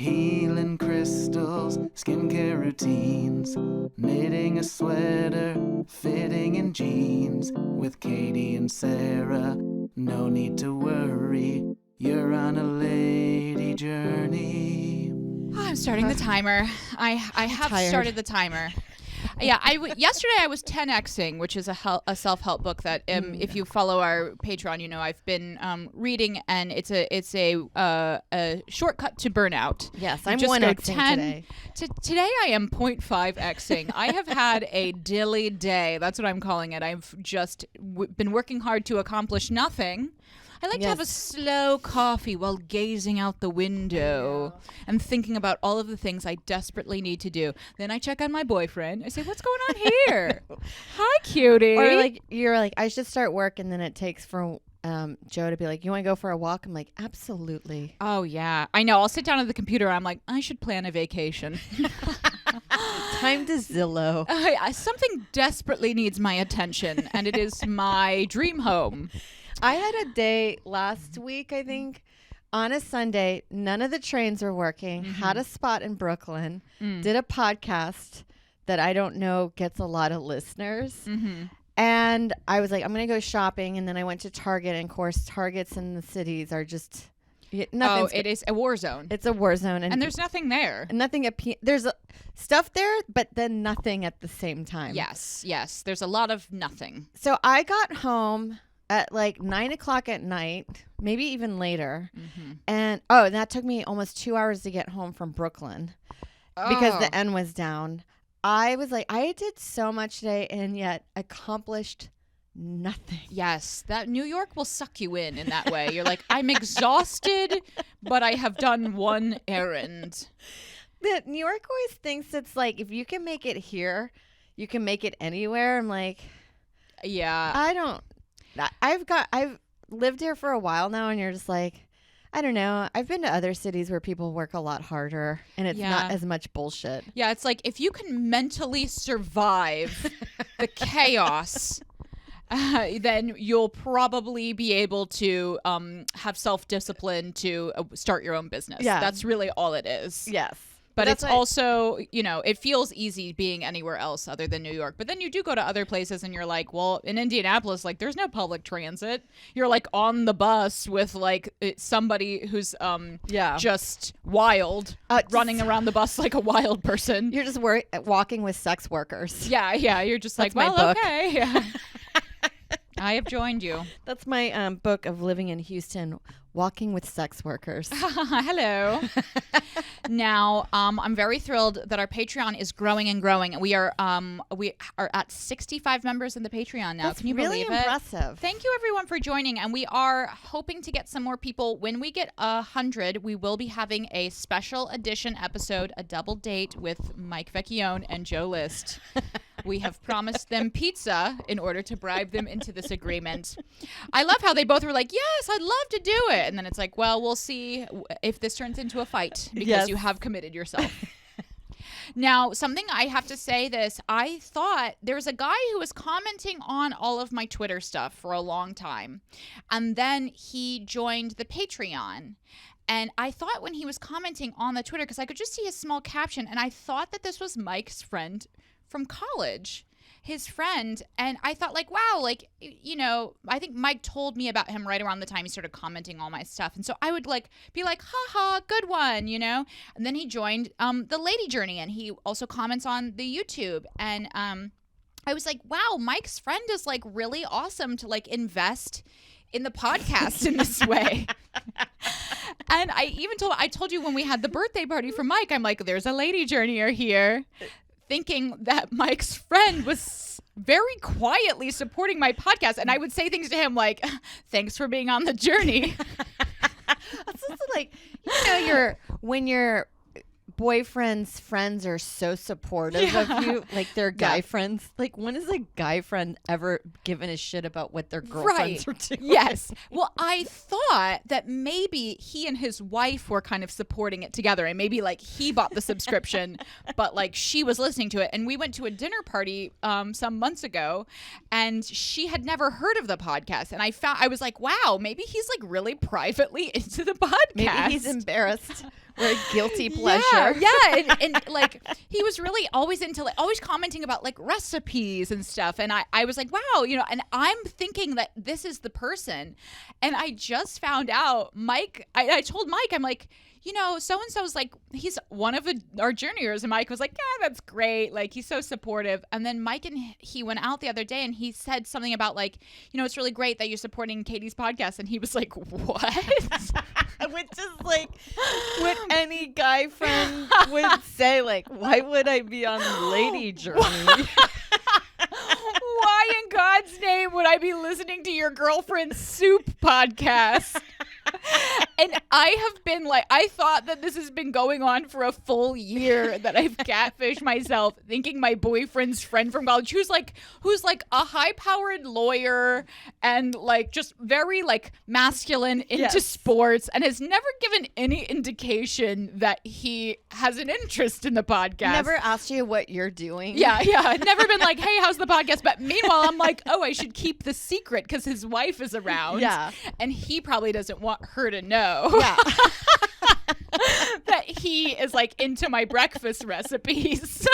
Healing crystals, skincare routines, knitting a sweater, fitting in jeans. With Katie and Sarah, no need to worry, you're on a lady journey. I'm starting the timer. I have started the timer. Yeah, yesterday I was 10xing, which is a self-help book that if you follow our Patreon, you know I've been reading, and it's a shortcut to burnout. Yes, I'm 1xing today. Today I am 0.5xing. I have had a dilly day. That's what I'm calling it. I've just been working hard to accomplish nothing. I like to have a slow coffee while gazing out the window and thinking about all of the things I desperately need to do. Then I check on my boyfriend. I say, what's going on here? Hi, cutie. Or like you're like, I should start work, and then it takes for Joe to be like, you want to go for a walk? I'm like, absolutely. Oh, yeah. I know. I'll sit down at the computer. I'm like, I should plan a vacation. Time to Zillow. Something desperately needs my attention, and it is my dream home. I had a day last week, I think, on a Sunday. None of the trains were working. Had a spot in Brooklyn. Did a podcast that I don't know gets a lot of listeners. And I was like, I'm going to go shopping. And then I went to Target. And, of course, Targets in the cities are just nothing. Oh, it is a war zone. It's a war zone. And there's nothing there. Nothing. There's stuff there, but then nothing at the same time. Yes. There's a lot of nothing. So I got home at like 9:00 at night, maybe even later. And that took me almost 2 hours to get home from Brooklyn because the N was down. I was like, I did so much today and yet accomplished nothing. Yes, that New York will suck you in that way. You're like, I'm exhausted, but I have done one errand. The New York always thinks it's like, if you can make it here, you can make it anywhere. I'm like, yeah, I've lived here for a while now, and you're just like, I don't know. I've been to other cities where people work a lot harder, and it's not as much bullshit. Yeah, it's like if you can mentally survive the chaos, then you'll probably be able to have self-discipline to start your own business. Yeah. That's really all it is. Yes. But it's also, it feels easy being anywhere else other than New York. But then you do go to other places and you're like, well, in Indianapolis, like there's no public transit. You're like on the bus with like somebody who's just wild, running around the bus like a wild person. You're just walking with sex workers. Yeah. You're just like, my book. Okay. Yeah. I have joined you. That's my book of living in Houston, walking with sex workers. Hello. Now, I'm very thrilled that our Patreon is growing and growing. We are at 65 members in the Patreon now. That's Can you really believe it? Impressive. Thank you, everyone, for joining. And we are hoping to get some more people. When we get 100, we will be having a special edition episode, a double date with Mike Vecchione and Joe List. We have promised them pizza in order to bribe them into this agreement. I love how they both were like, yes, I'd love to do it. And then it's like, well, we'll see if this turns into a fight because you have committed yourself. Now, something I have to say this, I thought there was a guy who was commenting on all of my Twitter stuff for a long time. And then he joined the Patreon. And I thought when he was commenting on the Twitter, because I could just see his small caption, and I thought that this was Mike's friend from college, his friend. And I thought like, wow, like, I think Mike told me about him right around the time he started commenting all my stuff. And so I would like be like, haha, good one, And then he joined the Lady Journey, and he also comments on the YouTube. And I was like, wow, Mike's friend is like really awesome to like invest in the podcast in this way. And I told you when we had the birthday party for Mike, I'm like, there's a Lady Journeyer here, thinking that Mike's friend was very quietly supporting my podcast. And I would say things to him like, thanks for being on the journey. It's also like, when your boyfriend's friends are so supportive of you, like their guy friends. Like, when has a guy friend ever given a shit about what their girlfriends are doing? Yes. Well, I thought that maybe he and his wife were kind of supporting it together, and maybe like he bought the subscription, but like she was listening to it. And we went to a dinner party some months ago, and she had never heard of the podcast. And I was like, wow, maybe he's like really privately into the podcast. Maybe he's embarrassed We're a guilty pleasure. Yeah. And like he was really always into like always commenting about like recipes and stuff. And I was like, wow, and I'm thinking that this is the person. And I just found out Mike, I told Mike, I'm like, so-and-so's like, he's one of our juniors. And Mike was like, yeah, that's great. Like, he's so supportive. And then Mike and he went out the other day and he said something about like, it's really great that you're supporting Katie's podcast. And he was like, what? Which is like what any guy friend would say. Like, why would I be on Lady Journey? Why in God's name would I be listening to your girlfriend's soup podcast? And I have been like, I thought that this has been going on for a full year, that I've catfished myself thinking my boyfriend's friend from college, who's like a high-powered lawyer and like just very like masculine into sports and has never given any indication that he has an interest in the podcast. Never asked you what you're doing. Yeah. Never been like, hey, how's the podcast? But meanwhile, I'm like, oh, I should keep the secret because his wife is around. Yeah. And he probably doesn't want her to know. Yeah. That he is like into my breakfast recipes.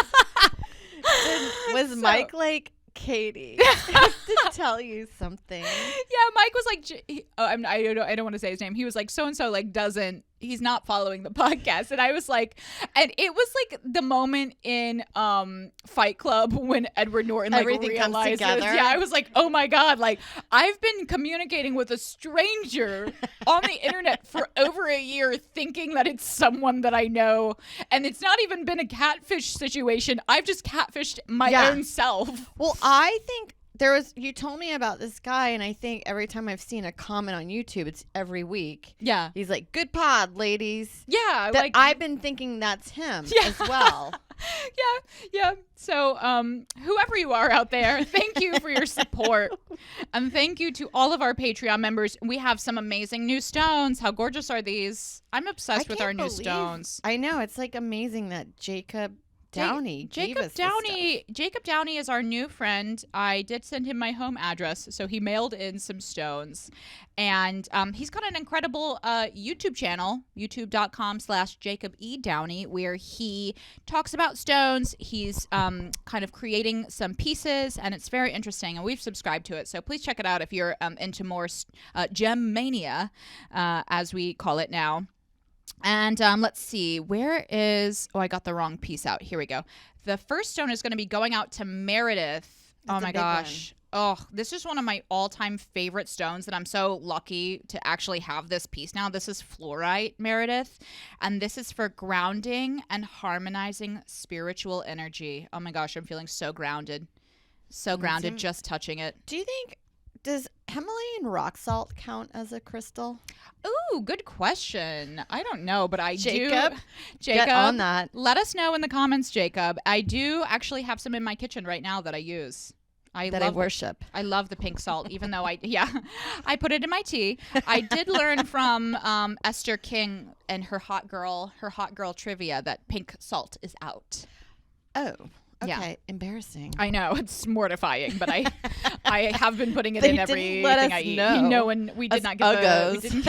Was Mike like, Katie, I have to tell you something? Yeah, Mike was like, I don't want to say his name. He was like, so-and-so like he's not following the podcast. And I was like, and it was like the moment in Fight Club when Edward Norton like everything realizes, comes together. yeah, I was like, oh my God, like I've been communicating with a stranger on the internet for over a year thinking that it's someone that I know. And it's not even been a catfish situation. I've just catfished my own self. Well, I think you told me about this guy, and I think every time I've seen a comment on YouTube, it's every week. Yeah. He's like, good pod, ladies. Yeah. That I've been thinking that's him as well. Yeah. So whoever you are out there, thank you for your support. And thank you to all of our Patreon members. We have some amazing new stones. How gorgeous are these? I'm obsessed with our new stones. I know. It's like amazing that Jacob Downey. Jacob Downey is our new friend. I did send him my home address, so he mailed in some stones. And he's got an incredible YouTube channel, youtube.com/Jacob E. Downey, where he talks about stones. He's kind of creating some pieces, and it's very interesting. And we've subscribed to it, so please check it out if you're into more gem mania, as we call it now. And let's see, I got the wrong piece out. Here we go. The first stone is going to be going out to Meredith. That's oh my gosh. Oh, this is one of my all-time favorite stones, and I'm so lucky to actually have this piece now. This is Flourite, Meredith, and this is for grounding and harmonizing spiritual energy. Oh my gosh, I'm feeling so grounded. So grounded just touching it. Do you think, does Himalayan rock salt count as a crystal? Ooh, good question. I don't know, but Jacob, Jacob, get on that. Let us know in the comments, Jacob. I do actually have some in my kitchen right now that I use. I worship. I love the pink salt, even though I put it in my tea. I did learn from Esther King and her hot girl trivia that pink salt is out. Oh. Okay, yeah. Embarrassing. I know, it's mortifying, but I have been putting it in everything I eat. Know. And we did not get uggos.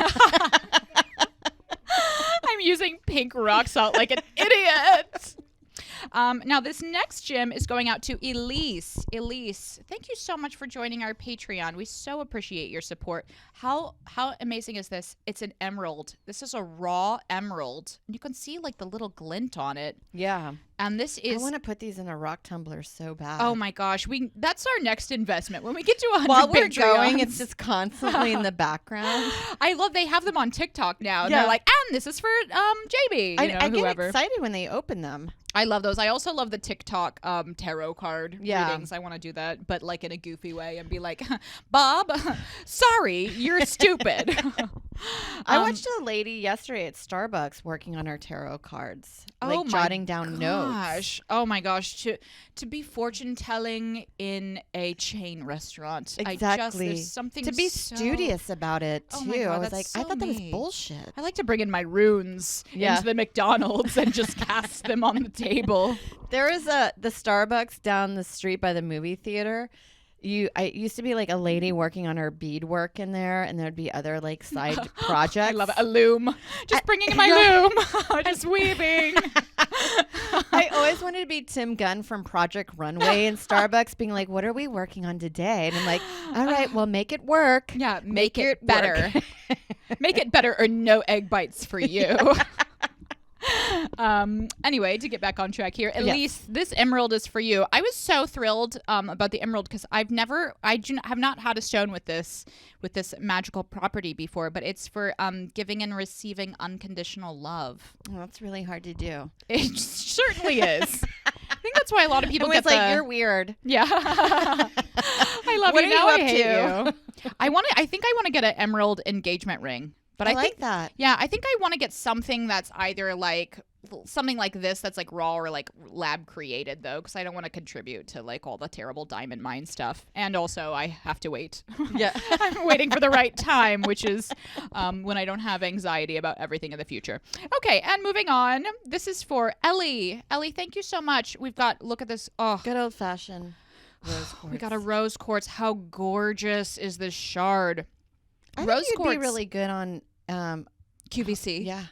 I'm using pink rock salt like an idiot. Now, this next gem is going out to Elyse. Elyse, thank you so much for joining our Patreon. We so appreciate your support. How amazing is this? It's an emerald. This is a raw emerald. You can see like the little glint on it. Yeah. And this is... I want to put these in a rock tumbler so bad. Oh my gosh. That's our next investment. When we get to 100 While we're Patreons, going, it's just constantly in the background. I love they have them on TikTok now. And they're like, and this is for JB, I whoever. get excited when they open them. I love those. I also love the TikTok tarot card Yeah. readings. I want to do that, but like in a goofy way and be like, Bob, sorry, you're stupid. I watched a lady yesterday at Starbucks working on her tarot cards, like jotting down notes. Oh my gosh, to be fortune telling in a chain restaurant. Exactly. There's something to be studious about it too. Oh my God, I was that's like, so I thought that was me. bullshit. I like to bring in my runes Yeah. into the McDonald's and just cast them on the table. There is the Starbucks down the street by the movie theater. I used to be like a lady working on her beadwork in there, and there'd be other like side projects. I love it. A loom. Just bringing in my loom. Just weaving. I always wanted to be Tim Gunn from Project Runway in Starbucks, being like, what are we working on today? And I'm like, all right, well, make it work. Yeah, make it better. Make it better or no egg bites for you. Anyway, to get back on track here, Elyse, this emerald is for you. I was so thrilled about the emerald because I have not had a stone with this magical property before, but it's for giving and receiving unconditional love. Well, that's really hard to do. It certainly is. I think that's why a lot of people get like, you're weird. Yeah. I love what you. Are Now you I up hate to? you. I think I want to get an emerald engagement ring. But I like think that. Yeah, I think I want to get something that's either like something like this that's like raw or like lab created though, because I don't want to contribute to like all the terrible diamond mine stuff. And also I have to wait. Yeah. I'm waiting for the right time, which is when I don't have anxiety about everything in the future. Okay, and moving on. This is for Ellie. Ellie, thank you so much. We've got, look at this. Oh, good old fashioned rose quartz. We got a rose quartz. How gorgeous is this shard? I Rose think you'd quartz be really good on QVC. Yeah.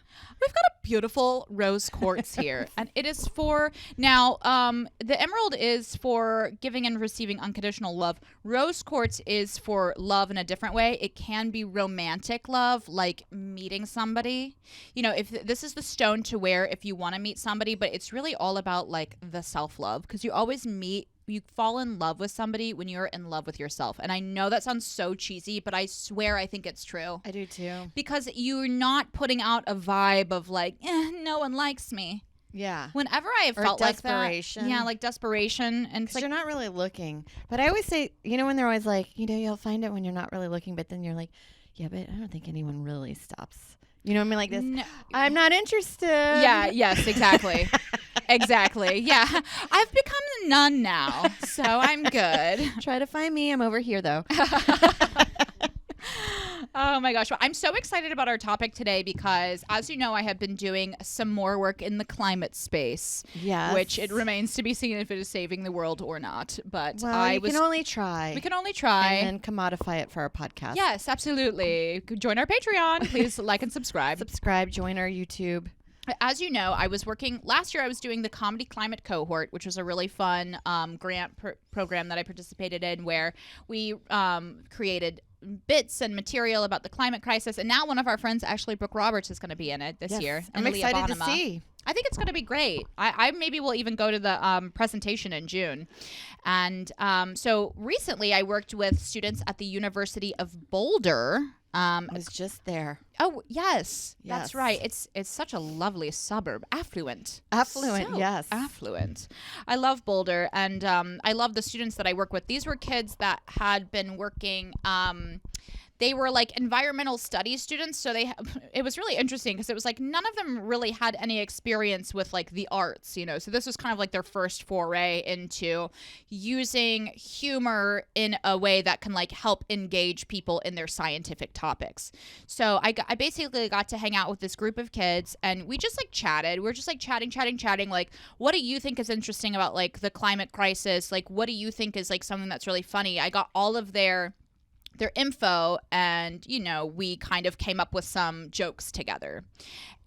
We've got a beautiful rose quartz here, and it is for now. The emerald is for giving and receiving unconditional love. Rose quartz is for love in a different way. It can be romantic love, like meeting somebody. You know, if this is the stone to wear if you want to meet somebody, but it's really all about like the self-love, because you always you fall in love with somebody when you're in love with yourself. And I know that sounds so cheesy, but I swear I think it's true. I do too. Because you're not putting out a vibe of like, no one likes me. Yeah. Whenever I have felt like that. Desperation. Yeah, like desperation. And it's like, you're not really looking. But I always say, when they're always like, you'll find it when you're not really looking. But then you're like, yeah, but I don't think anyone really stops. You know what I mean? Like this, no. I'm not interested. Yeah, yes, exactly. Exactly. Yeah. I've become a nun now, so I'm good. Try to find me. I'm over here, though. Oh my gosh. Well, I'm so excited about our topic today because, as you know, I have been doing some more work in the climate space. Yes. Which it remains to be seen if it is saving the world or not. But we can only try. We can only try. And then commodify it for our podcast. Yes, absolutely. Join our Patreon. Please like and subscribe. Join our YouTube. As you know, last year I was doing the Comedy Climate Cohort, which was a really fun grant program that I participated in, where we created bits and material about the climate crisis. And now one of our friends, Ashley Brooke Roberts, is going to be in it this year. I'm excited to see. I think it's going to be great. I maybe will even go to the presentation in June. And so recently I worked with students at the University of Boulder. I was just there. Oh, yes. That's right. It's such a lovely suburb. Affluent. Yes. Affluent. I love Boulder, and I love the students that I work with. These were kids that had been working they were like environmental studies students, so it was really interesting because it was like none of them really had any experience with like the arts, so this was kind of like their first foray into using humor in a way that can like help engage people in their scientific topics. So I basically got to hang out with this group of kids, and we just like chatted. We're just like chatting, like, what do you think is interesting about like the climate crisis? Like, what do you think is like something that's really funny? I got all of their info, and we kind of came up with some jokes together.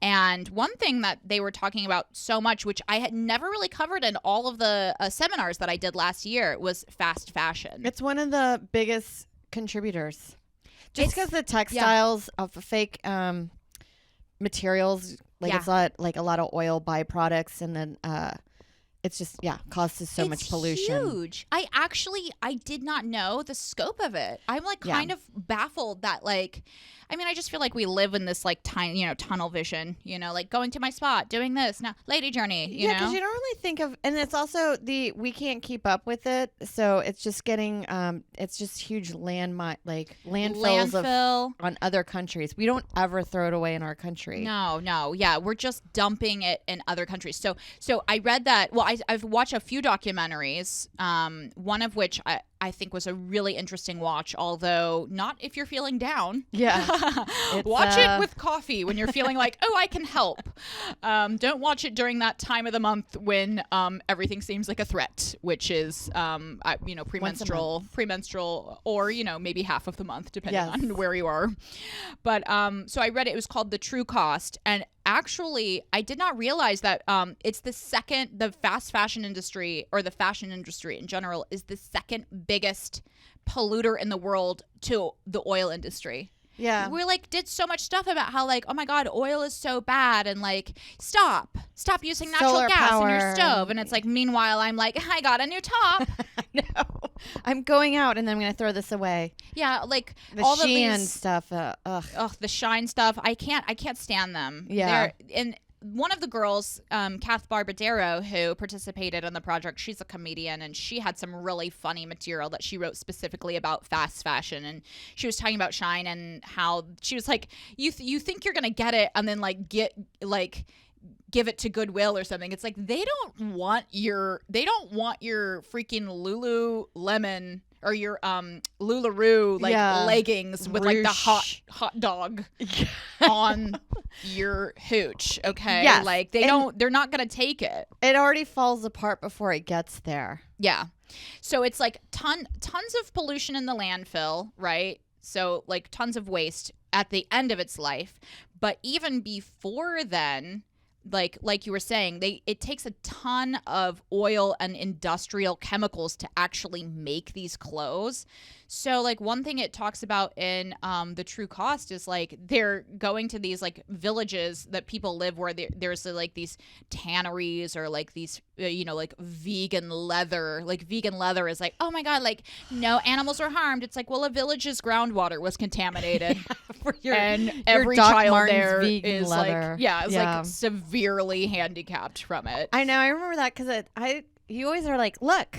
And one thing that they were talking about so much, which I had never really covered in all of the seminars that I did last year, was fast fashion. It's one of the biggest contributors, just because the textiles of fake materials, like it's like a lot of oil byproducts, and then it's just, causes so much pollution. It's huge. I did not know the scope of it. I'm like kind of baffled that like, I just feel like we live in this like tiny, tunnel vision, like going to my spot, doing this, now Lady Journey, you know? because you don't really think of, and it's also we can't keep up with it. So it's just getting, it's just huge landfills on other countries. We don't ever throw it away in our country. No. Yeah. We're just dumping it in other countries. So I read that, I've watched a few documentaries, one of which I think was a really interesting watch, although not if you're feeling down. Yeah. Watch it with coffee when you're feeling like, oh, I can help. Don't watch it during that time of the month when everything seems like a threat, which is, premenstrual, or, maybe half of the month, depending on where you are. But so I read it. It was called The True Cost. And actually, I did not realize that it's the fast fashion industry, or the fashion industry in general, is the second biggest polluter in the world to the oil industry. Yeah. We did so much stuff about how oh my God, oil is so bad, and stop using natural Solar gas power. in your stove. And it's meanwhile I'm I got a new top. No, I'm going out and then I'm going to throw this away. Yeah. The all Shein of these stuff. the Shine stuff. I can't stand them. Yeah. And one of the girls, Kath Barbadero, who participated in the project, she's a comedian, and she had some really funny material that she wrote specifically about fast fashion. And she was talking about Shine and how she was you think you're gonna get it, and then give it to Goodwill or something. It's they don't want your freaking Lululemon or your LuLaRoe leggings with the hot dog on your hooch. Okay. Yes. They're not gonna take it. It already falls apart before it gets there. Yeah. So it's tons of pollution in the landfill, right? So tons of waste at the end of its life. But even before then, like you were saying, it takes a ton of oil and industrial chemicals to actually make these clothes. So one thing it talks about in The True Cost is they're going to these villages that people live where there's these tanneries or these vegan leather. Vegan leather is oh my God, no animals are harmed. It's well, a village's groundwater was contaminated. And every Doc child Martens there vegan is leather. Severely handicapped from it. I know. I remember that because you always are look,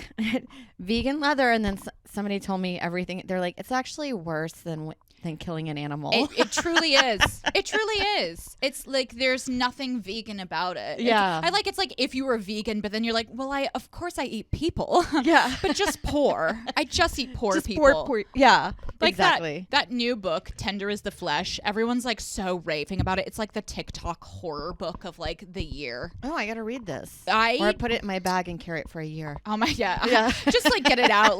vegan leather, and then somebody told me everything. They're it's actually worse than killing an animal. It truly is. It truly is. It's there's nothing vegan about it. Yeah. It's if you were vegan, but then you're well, of course I eat people. Yeah. But just poor. I just eat poor Just people. Poor. Yeah. Exactly. That new book, Tender is the Flesh, everyone's so raving about it. It's the TikTok horror book of the year. Oh, I got to read this. Or put it in my bag and carry it for a year. Oh my, yeah. Yeah. Just get it out.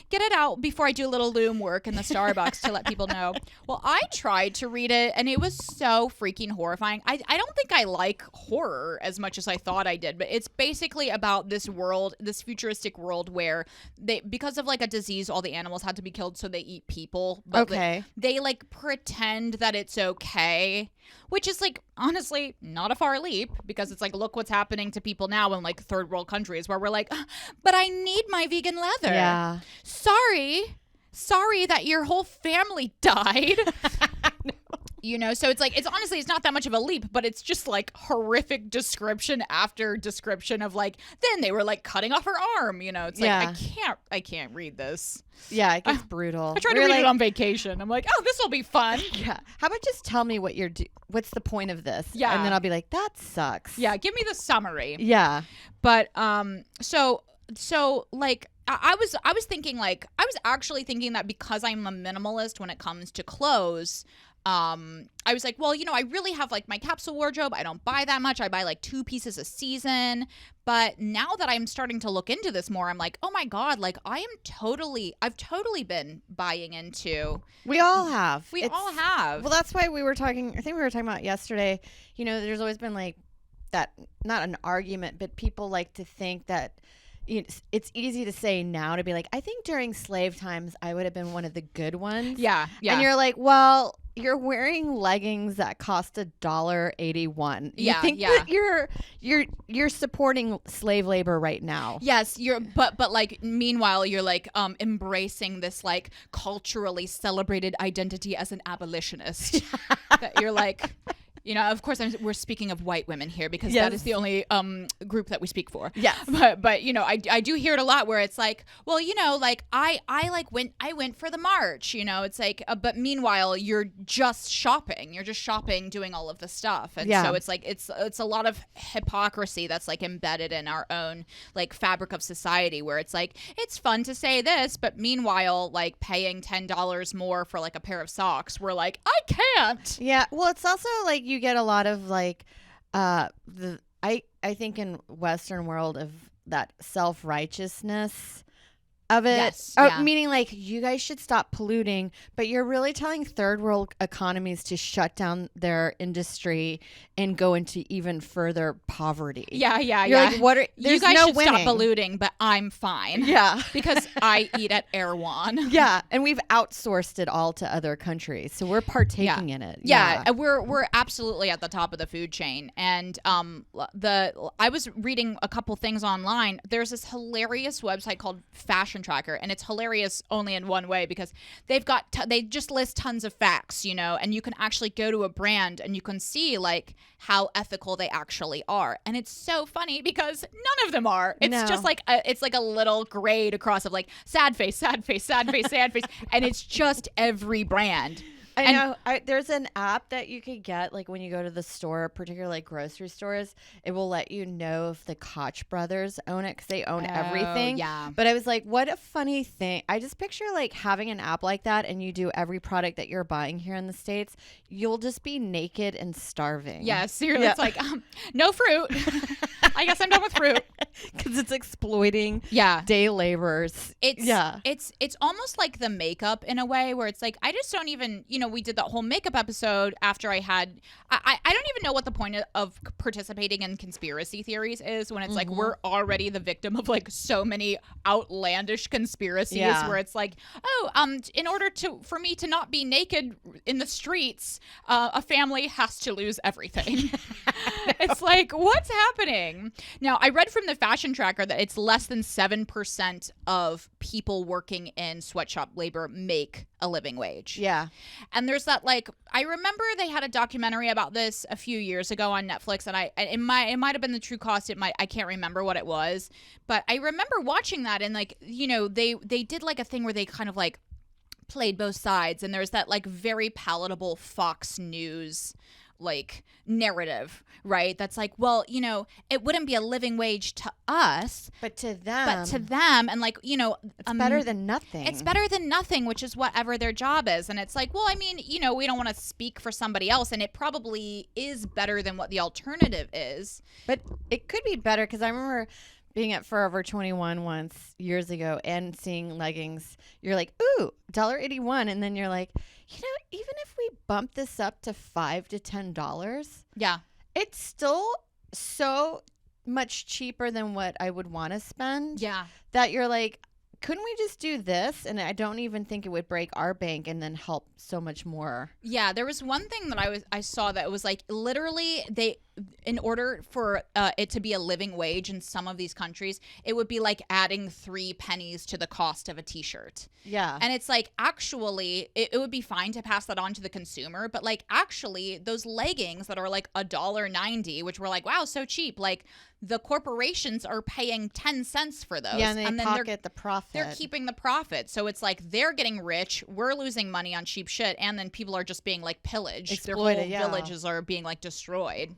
Get it out before I do a little loom work in the Starbucks to let people know. Well, I tried to read it, and it was so freaking horrifying. I don't think I like horror as much as I thought I did, but it's basically about this world, this futuristic world where because of a disease, all the animals had to be killed, so they eat people. But Okay. They pretend that it's okay, which is honestly not a far leap, because it's look what's happening to people now in third world countries where we're but I need my vegan leather. Yeah. Sorry that your whole family died. So it's honestly, it's not that much of a leap, but it's just horrific description after description of then they were cutting off her arm. It's I can't read this. Yeah, it gets brutal. I tried to read it on vacation. I'm oh, this will be fun. Yeah. How about just tell me what's the point of this? Yeah. And then I'll be that sucks. Yeah, give me the summary. Yeah. But so I was thinking I was actually thinking that because I'm a minimalist when it comes to clothes, I was well, I really have my capsule wardrobe. I don't buy that much. I buy 2 pieces a season. But now that I'm starting to look into this more, I'm oh my God, I've totally been buying into. We all have. All have. Well, that's why I think we were talking about yesterday, there's always been that, not an argument, but people like to think that it's easy to say now to be I think during slave times I would have been one of the good ones. Yeah. And you're well, you're wearing leggings that cost $1.81. You think that you're supporting slave labor right now? Yes, but meanwhile you're embracing this culturally celebrated identity as an abolitionist. That you're You know, of course, we're speaking of white women here because Yes. that is the only group that we speak for. Yes. But you know, I do hear it a lot where it's like, well, you know, like I went for the march. You know, it's like, but meanwhile, you're just shopping. You're just shopping, doing all of the stuff, and so it's like it's a lot of hypocrisy that's like embedded in our own like fabric of society, where it's like it's fun to say this, but meanwhile, like paying $10 more for like a pair of socks, we're like, I can't. Yeah. Well, it's also like you get a lot of like I think in Western world of that self-righteousness of it. Yes, yeah. Meaning like you guys should stop polluting, but you're really telling third world economies to shut down their industry and go into even further poverty. Yeah. You're like, what are You guys no should winning. stop polluting, but I'm fine. Yeah. Because I eat at Erewhon. Yeah, and we've outsourced it all to other countries, so we're partaking in it. Yeah, and we're absolutely at the top of the food chain. And I was reading a couple things online. There's this hilarious website called Fashion Tracker, and it's hilarious only in one way because they just list tons of facts, you know, and you can actually go to a brand and you can see like how ethical they actually are. And it's so funny because none of them are. It's just like it's like a little grade across of like sad face, sad face, sad face, sad face, and it's just every brand. I know. There's an app that you could get, like when you go to the store, particularly like grocery stores, it will let you know if the Koch brothers own it because they own everything. Yeah. But I was like, what a funny thing. I just picture like having an app like that and you do every product that you're buying here in the States, you'll just be naked and starving. Yes. It's like, no fruit. I guess I'm done with fruit. Because it's exploiting day laborers. It's almost like the makeup in a way where it's like, I just don't even, you know, we did that whole makeup episode after I don't even know what the point of participating in conspiracy theories is when it's like we're already the victim of like so many outlandish conspiracies where it's like, in order for me to not be naked in the streets, a family has to lose everything. It's like, what's happening? Now, I read from the Fashion Tracker that it's less than 7% of people working in sweatshop labor make a living wage. Yeah. And there's that, like, I remember they had a documentary about this a few years ago on Netflix, and it might have been the true cost. I can't remember what it was, but I remember watching that, and like, you know, they did like a thing where they kind of like played both sides, and there's that like very palatable Fox News like narrative, right? That's like, well, you know, it wouldn't be a living wage to us, but to them, and like, you know, it's better than nothing. It's better than nothing, which is whatever their job is. And it's like, well, I mean, you know, we don't want to speak for somebody else, and it probably is better than what the alternative is. But it could be better because I remember being at Forever 21 once years ago and seeing leggings. You're like, ooh, $1.81, and then you're like, you know, even if we bump this up to $5 to $10, it's still so much cheaper than what I would want to spend. Yeah, that you're like, couldn't we just do this? And I don't even think it would break our bank and then help so much more. Yeah, there was one thing that I saw that was like literally in order for it to be a living wage in some of these countries, it would be like adding 3 pennies to the cost of a t-shirt. Yeah. And it's like, actually, it would be fine to pass that on to the consumer, but like actually those leggings that are like $1.90, which were like, wow, so cheap, like the corporations are paying 10 cents for those. Yeah, and then pocket the profit. They're keeping the profit. So it's like they're getting rich, we're losing money on cheap shit, and then people are just being like pillaged. Exploited, their whole villages are being like destroyed.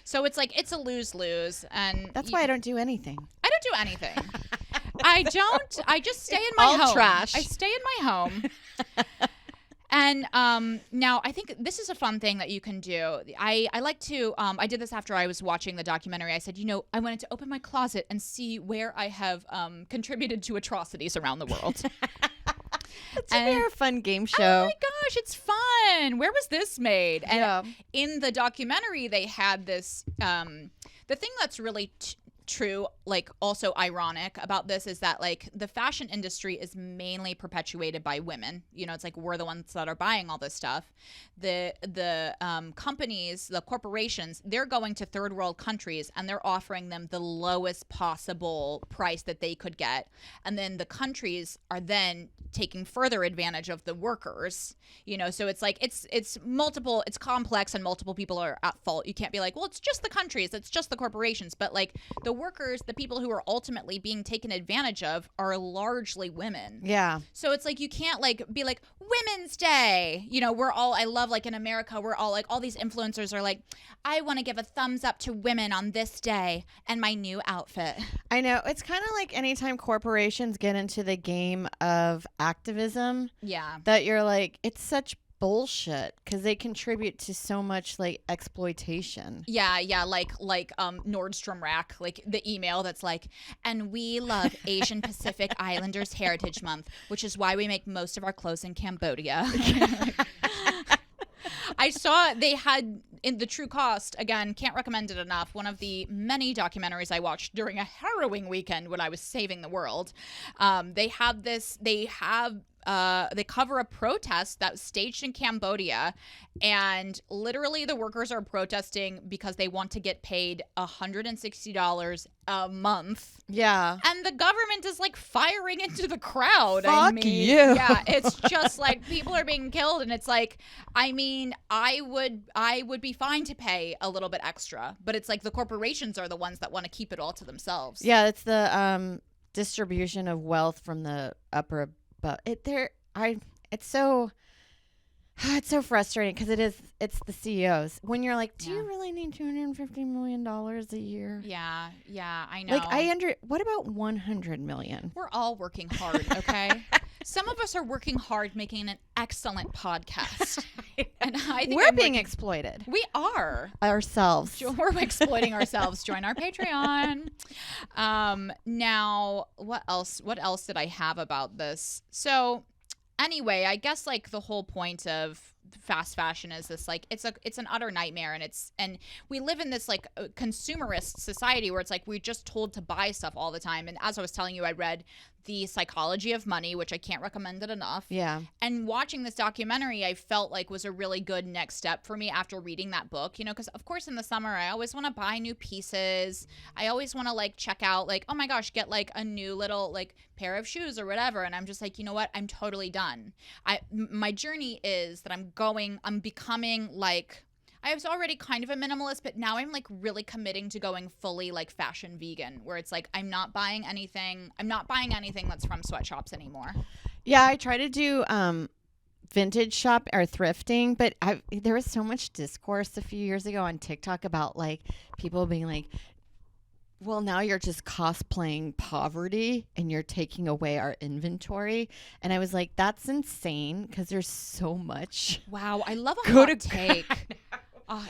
So it's like, it's a lose-lose. And that's why I don't do anything. I don't do anything. I just stay in my home. All trash. I stay in my home. And now I think this is a fun thing that you can do. I like to, I did this after I was watching the documentary. I said, you know, I wanted to open my closet and see where I have contributed to atrocities around the world. It's a fun game show. Oh my gosh, it's fun. Where was this made? And in the documentary, they had this, the thing that's really true, like also ironic about this is that like the fashion industry is mainly perpetuated by women. You know, it's like we're the ones that are buying all this stuff. The companies, the corporations, they're going to third world countries and they're offering them the lowest possible price that they could get. And then the countries are then taking further advantage of the workers, you know, so it's like it's multiple, it's complex, and multiple people are at fault. You can't be like, well, it's just the countries, it's just the corporations, but like the workers, the people who are ultimately being taken advantage of are largely women. Yeah. So it's like you can't like be like Women's Day, you know, we're all, I love like in America, we're all like, all these influencers are like, I want to give a thumbs up to women on this day and my new outfit. I know. It's kind of like anytime corporations get into the game of activism, Yeah. that you're like, it's such bullshit because they contribute to so much like exploitation. Yeah, like Nordstrom Rack, like the email that's like, and we love Asian Pacific Islanders Heritage Month, which is why we make most of our clothes in Cambodia. I saw they had in The True Cost, again, can't recommend it enough, one of the many documentaries I watched during a harrowing weekend when I was saving the world. They cover a protest that was staged in Cambodia, and literally the workers are protesting because they want to get paid $160 a month. Yeah. And the government is like firing into the crowd. Fuck you. Yeah, it's just like people are being killed, and it's like, I mean, I would be fine to pay a little bit extra, but it's like the corporations are the ones that want to keep it all to themselves. Yeah, it's the distribution of wealth from the upper. But it's so frustrating because it's the CEOs when you're like, do you really need $250 million a year? Yeah, I know. Like what about 100 million? We're all working hard, okay? Some of us are working hard making an excellent podcast. And I think we're being exploited. We are. Ourselves. We're exploiting ourselves. Join our Patreon. Now, what else did I have about this? So anyway, I guess like the whole point of fast fashion is this, like, it's an utter nightmare, and we live in this like consumerist society where it's like we're just told to buy stuff all the time. And as I was telling you, I read The Psychology of Money, which I can't recommend it enough. Yeah. And watching this documentary, I felt like was a really good next step for me after reading that book, you know, because of course in the summer I always want to buy new pieces. I always want to like check out like, oh my gosh, get like a new little like pair of shoes or whatever. And I'm just like, you know what? I'm totally done. My journey is that I'm becoming like, I was already kind of a minimalist, but now I'm like really committing to going fully like fashion vegan, where it's like I'm not buying anything that's from sweatshops anymore. Yeah, I try to do vintage shop or thrifting, but there was so much discourse a few years ago on TikTok about like people being like, well, now you're just cosplaying poverty and you're taking away our inventory. And I was like, that's insane because there's so much. Wow, I love a hot take.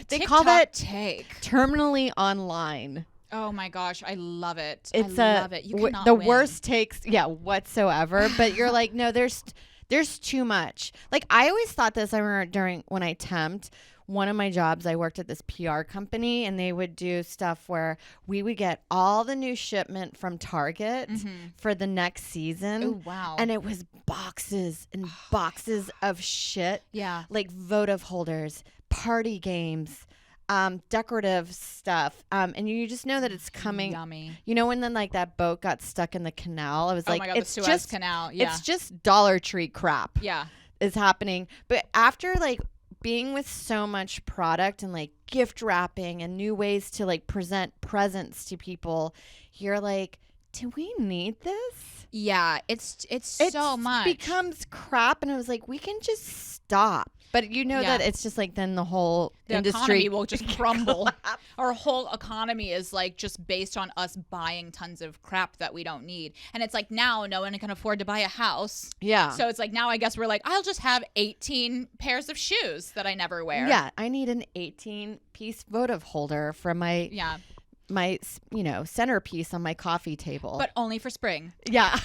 They call that take terminally online. Oh my gosh, I love it. I love it. You cannot the win. worst takes, whatsoever. But you're like, no, there's too much. Like I always thought this. I remember when I temped. One of my jobs, I worked at this PR company, and they would do stuff where we would get all the new shipment from Target for the next season. Oh, wow. And it was boxes and boxes of shit. Yeah. Like votive holders, party games, decorative stuff. And you just know that it's coming. Yummy. You know, when then like that boat got stuck in the canal, I was like, my God, it's the Suez just Canal. Yeah. It's just Dollar Tree crap. Yeah. Is happening. But after like being with so much product and like gift wrapping and new ways to like present presents to people, you're like, do we need this? Yeah, it's so much. It becomes crap, and I was like, we can just stop. But you know that it's just like then the whole industry economy will just crumble. Our whole economy is like just based on us buying tons of crap that we don't need. And it's like now no one can afford to buy a house. Yeah. So it's like now I guess we're like, I'll just have 18 pairs of shoes that I never wear. Yeah. I need an 18-piece votive holder for my my centerpiece on my coffee table. But only for spring. Yeah.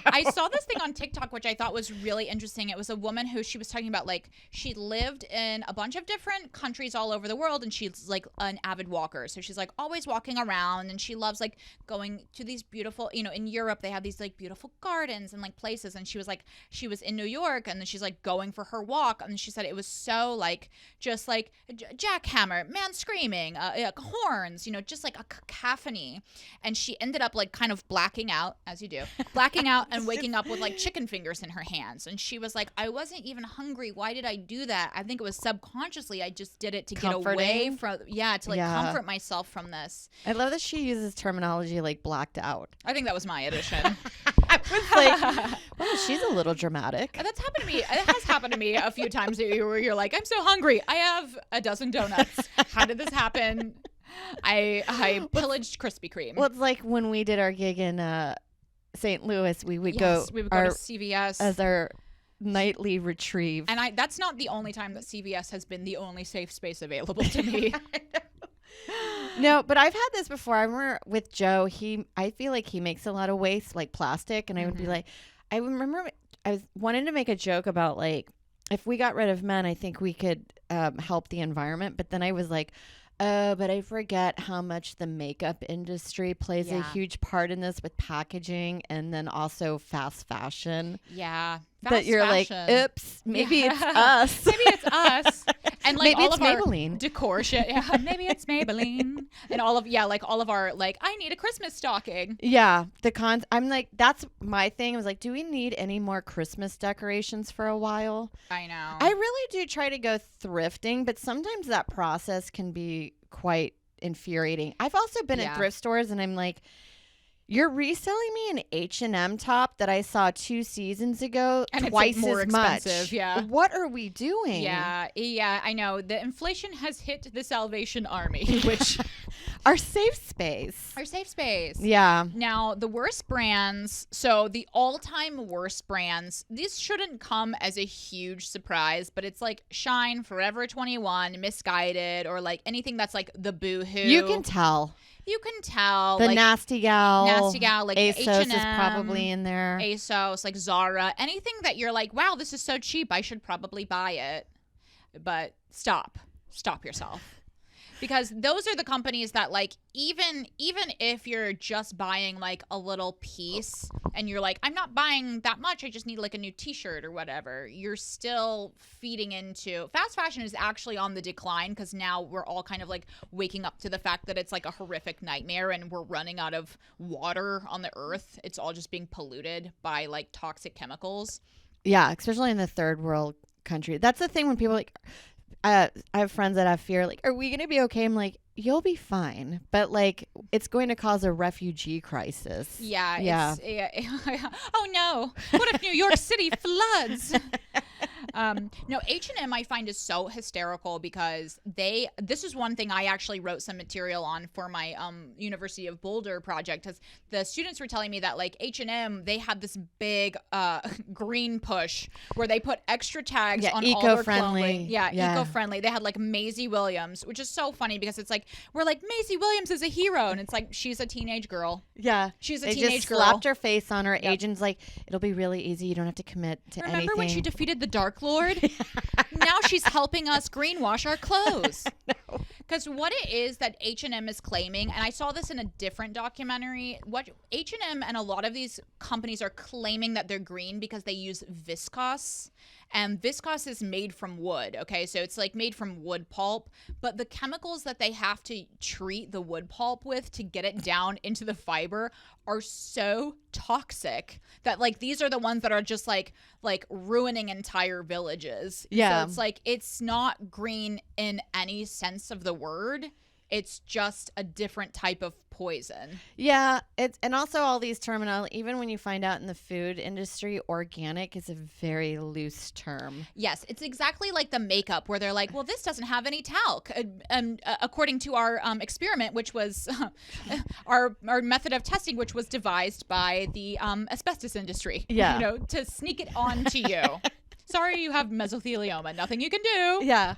I saw this thing on TikTok, which I thought was really interesting. It was a woman who she was talking about, like, she lived in a bunch of different countries all over the world, and she's like an avid walker. So she's like always walking around, and she loves like going to these beautiful, in Europe, they have these like beautiful gardens and like places. And she was like, she was in New York, and then she's like going for her walk. And she said it was so like, just like jackhammer, man screaming, horns, just like a cacophony. And she ended up like kind of blacking out, as you do, and waking up with like chicken fingers in her hands. And she was like, I wasn't even hungry. Why did I do that? I think it was subconsciously. I just did it to get away from, comfort myself from this. I love that she uses terminology like blacked out. I think that was my addition. I was like, well, she's a little dramatic. That's happened to me. It has happened to me a few times where you're like, I'm so hungry. I have a dozen donuts. How did this happen? I pillaged Krispy Kreme. Well, it's like when we did our gig in St. Louis, we would go to CVS as our nightly retrieve. And that's not the only time that CVS has been the only safe space available to me. No, but I've had this before. I remember with Joe, I feel like he makes a lot of waste, like plastic. And I would be like, I remember I was wanting to make a joke about like, if we got rid of men, I think we could help the environment. But then I was like, but I forget how much the makeup industry plays a huge part in this with packaging and then also fast fashion. Yeah. That you're fashion. Like, oops, maybe it's us. Maybe it's us. And like maybe all it's of Maybelline. Our decor shit. Yeah, maybe it's Maybelline. And all of our like, I need a Christmas stocking. Yeah. I'm like, that's my thing. I was like, do we need any more Christmas decorations for a while? I know. I really do try to go thrifting, but sometimes that process can be quite infuriating. I've also been at thrift stores and I'm like, you're reselling me an H&M top that I saw 2 seasons ago, and twice it's more as expensive, much. Yeah. What are we doing? Yeah, I know. The inflation has hit the Salvation Army, which our safe space. Yeah. Now, the worst brands, so the all-time worst brands, these shouldn't come as a huge surprise, but it's like Shine, Forever 21, Misguided, or like anything that's like the Boohoo. You can tell. The like, Nasty Gal, like ASOS H&M, is probably in there. ASOS, like Zara, anything that you're like, wow, this is so cheap, I should probably buy it. But stop yourself. Because those are the companies that like, even if you're just buying like a little piece and you're like, I'm not buying that much, I just need like a new t-shirt or whatever, you're still feeding into fast fashion is actually on the decline because now we're all kind of like waking up to the fact that it's like a horrific nightmare and we're running out of water on the earth. It's all just being polluted by like toxic chemicals. Yeah, especially in the third world country. That's the thing when people like, I have friends that have fear, like, are we going to be okay? I'm like, you'll be fine. But, like, it's going to cause a refugee crisis. Yeah. Oh, no. What if New York City floods? No, H&M I find is so hysterical because this is one thing I actually wrote some material on for my University of Boulder project, because the students were telling me that like H&M, they had this big green push where they put extra tags on all their clothing. Yeah, eco-friendly. They had like Maisie Williams, which is so funny because it's like, we're like, Maisie Williams is a hero, and it's like, she's a teenage girl. Yeah. She's a they teenage just girl. Slapped her face on her. Yep. Agent's like, it'll be really easy. You don't have to commit to anything. Remember when she defeated the Dark Lord? Now she's helping us greenwash our clothes. Because what it is that H&M is claiming, and I saw this in a different documentary, what H&M and a lot of these companies are claiming that they're green because they use viscose. And viscose is made from wood, okay? So it's like made from wood pulp, but the chemicals that they have to treat the wood pulp with to get it down into the fiber are so toxic that like these are the ones that are just like ruining entire villages. Yeah. So it's like, it's not green in any sense of the word. It's just a different type of poison. Yeah, and also all these terminology, even when you find out in the food industry, organic is a very loose term. Yes, it's exactly like the makeup where they're like, well, this doesn't have any talc. According to our experiment, which was our method of testing, which was devised by the asbestos industry. Yeah. To sneak it on to you. Sorry, you have mesothelioma. Nothing you can do. Yeah.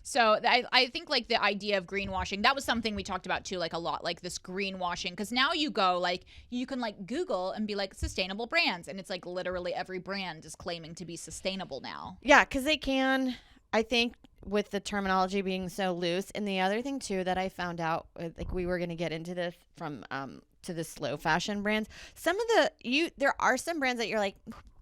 So I think like the idea of greenwashing, that was something we talked about too, like a lot, like this greenwashing, because now you go like you can like Google and be like sustainable brands, and it's like literally every brand is claiming to be sustainable now. Yeah, because they can, I think, with the terminology being so loose. And the other thing too that I found out, like we were going to get into this from to the slow fashion brands. Some of there are some brands that you're like,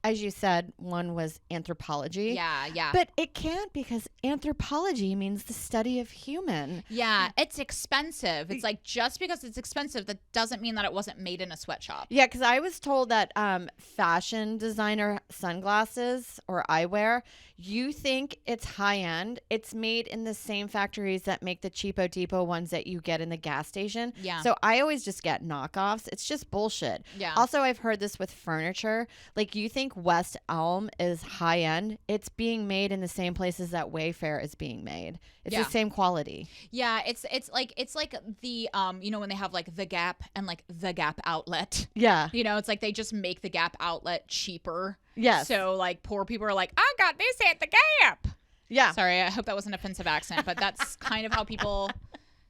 as you said, one was anthropology. Yeah. But it can't, because anthropology means the study of human. Yeah, it's expensive. It's like just because it's expensive, that doesn't mean that it wasn't made in a sweatshop. Yeah, because I was told that fashion designer sunglasses or eyewear, you think it's high end. It's made in the same factories that make the Cheapo Depot ones that you get in the gas station. Yeah. So I always just get knockoffs. It's just bullshit. Yeah. Also, I've heard this with furniture. Like, you think West Elm is high end. It's being made in the same places that Wayfair is being made. It's the same quality. Yeah, it's like the when they have like the Gap and like the Gap outlet. Yeah. It's like they just make the Gap outlet cheaper. Yes. So like poor people are like, I got this at the Gap. Yeah. Sorry, I hope that wasn't an offensive accent, but that's kind of how people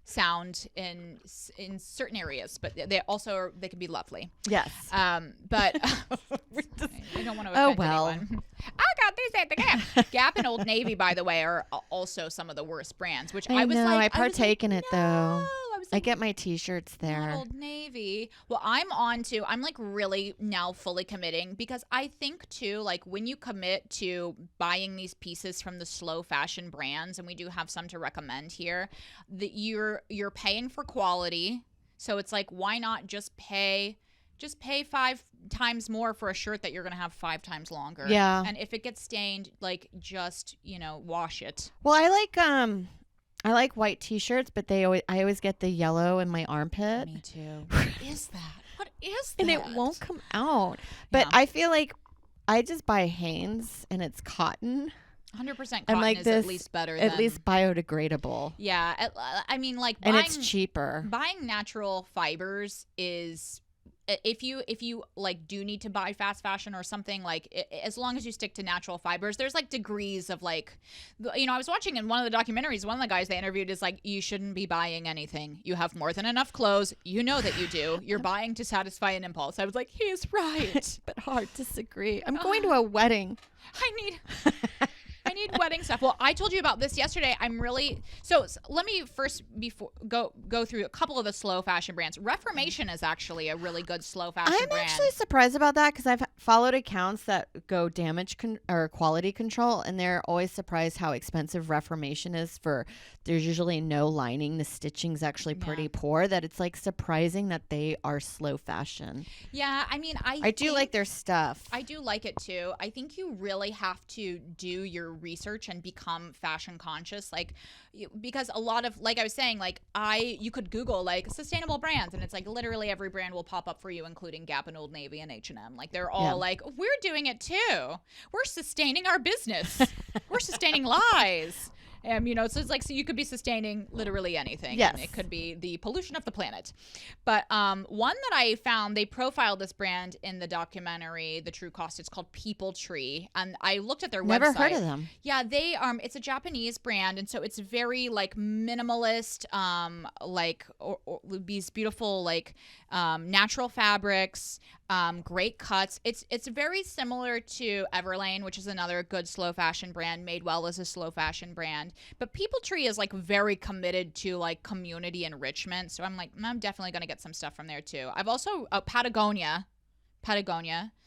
sound in certain areas, but they can be lovely. Yes. But I don't want to offend anyone. I got this at the Gap. Gap and Old Navy, by the way, are also some of the worst brands. Which I was know, like, I partake in it though. I like, get my T-shirts there. Old Navy. Well, I'm like really now fully committing, because I think too, like when you commit to buying these pieces from the slow fashion brands, and we do have some to recommend here, that you're paying for quality. So it's like, why not just pay 5 times more for a shirt that you're going to have 5 times longer? Yeah. And if it gets stained, like just, wash it. Well, I like white T-shirts, but I always get the yellow in my armpit. Me too. What is that? What is that? And it won't come out. But I feel like I just buy Hanes and it's cotton. 100% cotton and like is this, at least better at than... least biodegradable. Yeah. I mean, like and it's cheaper. Buying natural fibers is... If you like do need to buy fast fashion or something, like as long as you stick to natural fibers, there's like degrees of like, I was watching in one of the documentaries, one of the guys they interviewed is like, you shouldn't be buying anything. You have more than enough clothes. You know that you do. You're buying to satisfy an impulse. I was like, he is right. But hard to disagree. I'm going to a wedding. I need wedding stuff. Well, I told you about this yesterday. So let me first go through a couple of the slow fashion brands. Reformation is actually a really good slow fashion brand. I'm actually surprised about that, because I've followed accounts that go damage or quality control, and they're always surprised how expensive Reformation is. There's usually no lining. The stitching's actually pretty poor. That it's like surprising that they are slow fashion. Yeah, I mean, I do like their stuff. I do like it too. I think you really have to do your research and become fashion conscious, like, because a lot of, like I was saying, like you could Google like sustainable brands, and it's like literally every brand will pop up for you, including Gap and Old Navy and H&M. Like they're all like, we're doing it too. We're sustaining our business. We're sustaining lives. So it's like, so you could be sustaining literally anything. Yes. And it could be the pollution of the planet. But one that I found, they profiled this brand in the documentary, The True Cost. It's called People Tree. And I looked at their website. Never heard of them. Yeah, they it's a Japanese brand, and so it's very like minimalist, these beautiful like natural fabrics, great cuts. It's very similar to Everlane, which is another good slow fashion brand. Madewell is a slow fashion brand. But People Tree is like very committed to like community enrichment. So I'm like, I'm definitely going to get some stuff from there too. I've also Patagonia.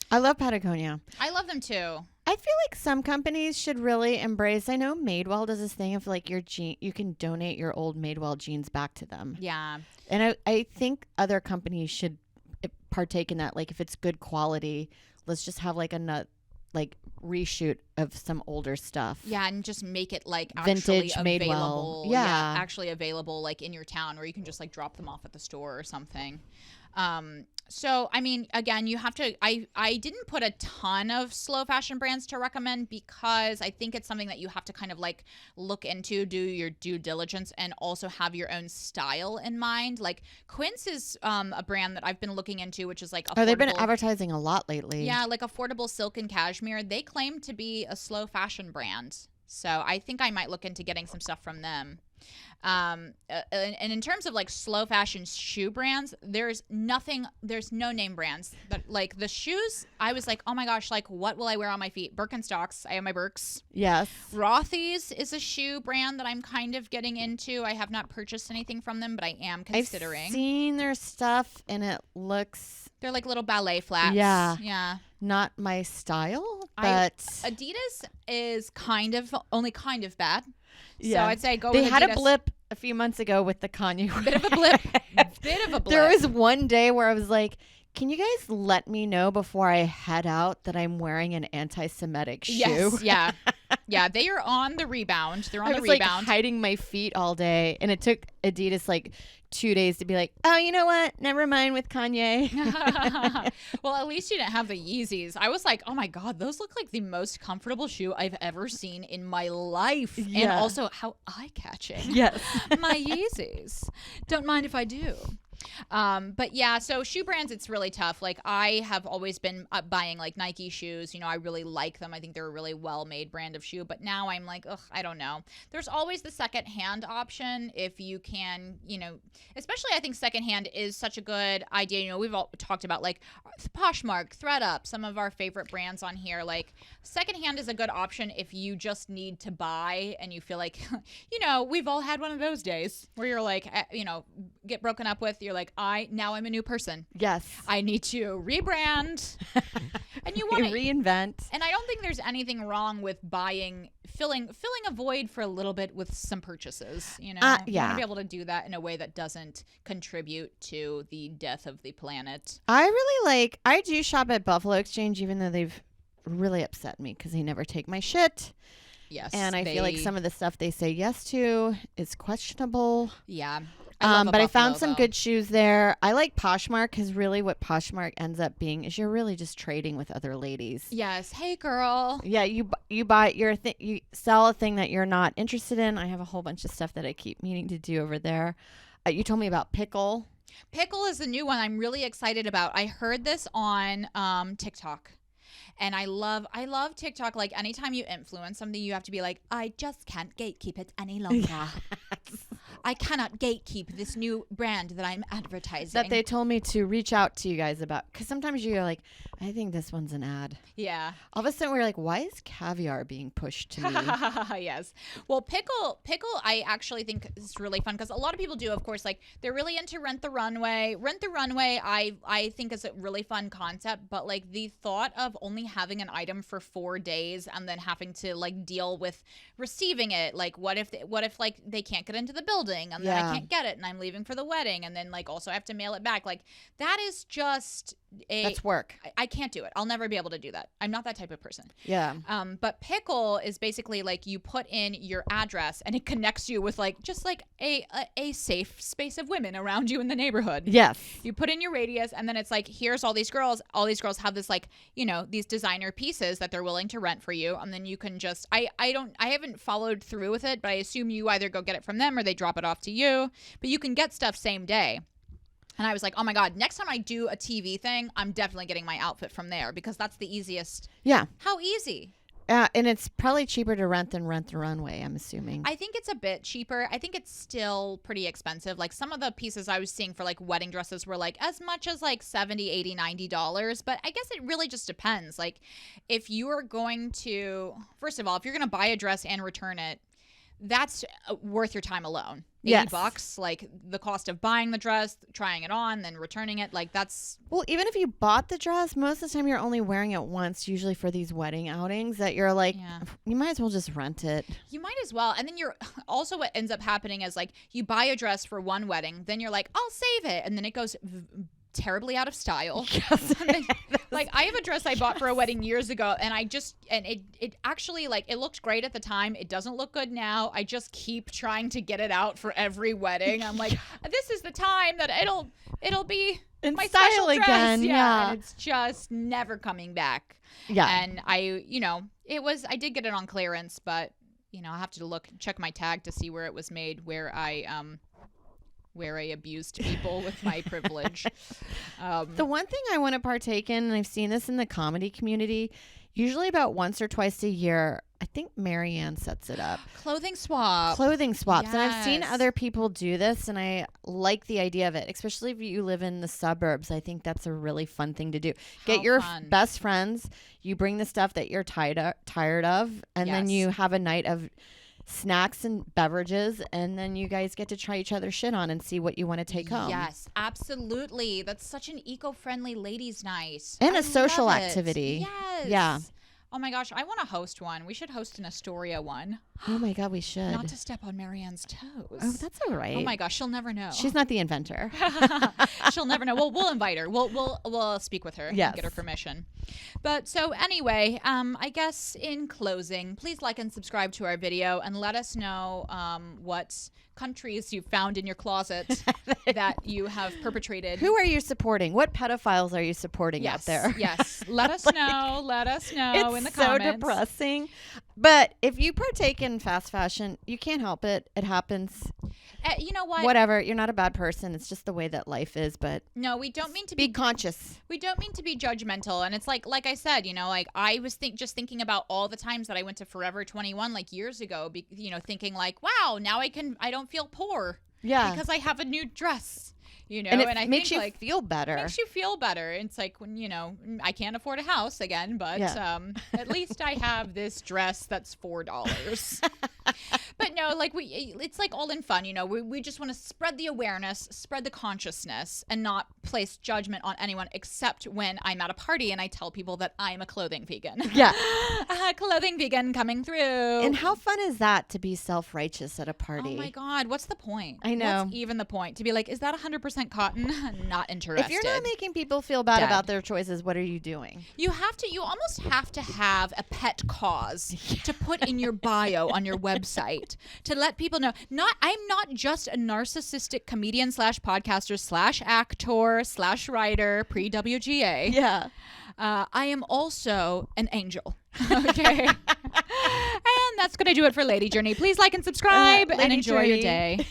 I love Patagonia. I love them too. I feel like some companies should really embrace. I know Madewell does this thing of like you can donate your old Madewell jeans back to them. Yeah. And I think other companies should partake in that. Like if it's good quality, let's just have like reshoot of some older stuff. Yeah, and just make it like actually vintage available. Madewell. Yeah, actually available like in your town, where you can just like drop them off at the store or something. So I mean, again, you have to. I didn't put a ton of slow fashion brands to recommend, because I think it's something that you have to kind of like look into, do your due diligence, and also have your own style in mind. Like Quince is a brand that I've been looking into, which is like affordable. They've been advertising a lot lately. Yeah, like affordable silk and cashmere. They claim to be a slow fashion brand. So I think I might look into getting some stuff from them. And in terms of like slow fashion shoe brands, there's no name brands that like the shoes. I was like, oh my gosh, like what will I wear on my feet? Birkenstocks. I have my Birks. Yes. Rothy's is a shoe brand that I'm kind of getting into. I have not purchased anything from them, but I am considering. I've seen their stuff and it looks. They're like little ballet flats. Yeah. Yeah. Not my style, but Adidas is only kind of bad. yeah. So I'd say go They with Adidas. had a blip a few months ago with the Kanye. Bit of a blip. Bit of a blip. There was one day where I was like, can you guys let me know before I head out that I'm wearing an anti-Semitic shoe? Yes, yeah. Yeah, they are on the rebound. They're on the I was rebound. like hiding my feet all day, and it took Adidas like 2 days to be like, oh, you know what? Never mind with Kanye. Well, at least you didn't have the Yeezys. I was like, oh my God, those look like the most comfortable shoe I've ever seen in my life. And Yeah. also how eye-catching. Yes. My Yeezys. Don't mind if I do. But yeah, so shoe brands, it's really tough. Like I have always been buying like Nike shoes. You know, I really like them. I think they're a really well-made brand of shoe. But now I'm like, ugh, I don't know. There's always the second-hand option if you can, you know, especially I think second-hand is such a good idea. You know, we've all talked about like Poshmark, ThredUp, some of our favorite brands on here. Like second-hand is a good option if you just need to buy and you feel like, you know, we've all had one of those days where you're like, you know, get broken up with. You're like, now I'm a new person. Yes. I need to rebrand. And you want to reinvent. And I don't think there's anything wrong with filling a void for a little bit with some purchases. You know, Yeah. You want to be able to do that in a way that doesn't contribute to the death of the planet. I do shop at Buffalo Exchange, even though they've really upset me because they never take my shit. Yes. And I feel like some of the stuff they say yes to is questionable. Yeah. But I found some good shoes there. I like Poshmark because really what Poshmark ends up being is you're really just trading with other ladies. Yes. Hey, girl. Yeah, you buy you sell a thing that you're not interested in. I have a whole bunch of stuff that I keep meaning to do over there. You told me about Pickle. Pickle is a new one I'm really excited about. I heard this on TikTok. And I love TikTok. Like anytime you influence something, you have to be like, I just can't gatekeep it any longer. I cannot gatekeep this new brand that I'm advertising. That they told me to reach out to you guys about. Because sometimes you're like, I think this one's an ad. Yeah. All of a sudden we're like, why is caviar being pushed to me? Yes. Well, Pickle, I actually think is really fun because a lot of people do, of course, like they're really into Rent the Runway. Rent the Runway, I think is a really fun concept, but like the thought of only having an item for 4 days and then having to like deal with receiving it. Like what if like they can't get into the building and then I can't get it and I'm leaving for the wedding and then like also I have to mail it back. Like that is just That's work. I can't do it. I'll never be able to do that. I'm not that type of person. Yeah. But Pickle is basically like you put in your address and it connects you with like just like a safe space of women around you in the neighborhood. Yes. You put in your radius and then it's like, here's all these girls. All these girls have this like, you know, these designer pieces that they're willing to rent for you. And then you can just, I haven't followed through with it, but I assume you either go get it from them or they drop it off to you. But you can get stuff same day. And I was like, oh my God, next time I do a TV thing, I'm definitely getting my outfit from there because that's the easiest. Yeah. How easy? And it's probably cheaper to rent than Rent the Runway, I'm assuming. I think it's a bit cheaper. I think it's still pretty expensive. Like some of the pieces I was seeing for like wedding dresses were like as much as like $70, $80, $90. But I guess it really just depends. Like if you are going to, first of all, if you're going to buy a dress and return it, that's worth your time alone. $80, like the cost of buying the dress, trying it on, then returning it. Like that's. Well, even if you bought the dress, most of the time you're only wearing it once, usually for these wedding outings that you're like, you might as well just rent it. You might as well. And then you're also what ends up happening is like you buy a dress for one wedding, then you're like, I'll save it. And then it goes terribly out of style. Yes. Like I have a dress I bought for a wedding years ago and it actually like it looked great at the time. It doesn't look good now. I just keep trying to get it out for every wedding. I'm like, this is the time that it'll be in my style special dress. again. Yeah. And it's just never coming back. Yeah. And I did get it on clearance, but I have to check my tag to see where it was made, where I abused people with my privilege. The one thing I want to partake in, and I've seen this in the comedy community, usually about once or twice a year, I think Marianne sets it up. Clothing swaps. And I've seen Yes. other people do this, and I like the idea of it, especially if you live in the suburbs. I think that's a really fun thing to do. Get How your fun. best friends, you bring the stuff that you're tired of, and then Yes. you have a night of snacks and beverages, and then you guys get to try each other's shit on and see what you want to take home. Yes, absolutely. That's such an eco-friendly ladies' night. And I a social love it. activity. Yes. Yeah. Oh my gosh, I want to host one. We should host an Astoria one. Oh my God, we should. Not to step on Marianne's toes. Oh, that's all right. Oh my gosh, she'll never know. She's not the inventor. She'll never know. Well, we'll invite her. We'll speak with her. Yes. And get her permission. But so anyway, I guess in closing, please like and subscribe to our video and let us know what countries you found in your closet that you have perpetrated. Who are you supporting? What pedophiles are you supporting yes, out there? Yes. Let us know. Let us know It's in the so comments. depressing. But if you partake in fast fashion, you can't help it. It happens. You know what? Whatever. You're not a bad person. It's just the way that life is. But No, we don't mean to be be conscious. We don't mean to be judgmental, and it's like I said, like I was just thinking about all the times that I went to Forever 21 like years ago, thinking like, wow, now I don't feel poor, Yeah. because I have a new dress, and and it I makes think you like feel better. makes you feel better. It's like when I can't afford a house again, but Yeah. at least I have this dress that's $4. But no, like it's like all in fun, we just want to spread the awareness, spread the consciousness, and not place judgment on anyone, except when I'm at a party and I tell people that I'm a clothing vegan. Yeah. Clothing vegan coming through. And how fun is that to be self-righteous at a party? Oh my God, what's the point? I know. What's even the point? To be like, is that 100% cotton? Not interested. If you're not making people feel bad Dead. about their choices, what are you doing? You almost have to have a pet cause to put in your bio on your website to let people know. I'm not just a narcissistic comedian / podcaster / actor / writer pre-WGA. Yeah. I am also an angel. Okay. And that's going to do it for Lady Journey. Please like and subscribe and Lady enjoy your Journey. day.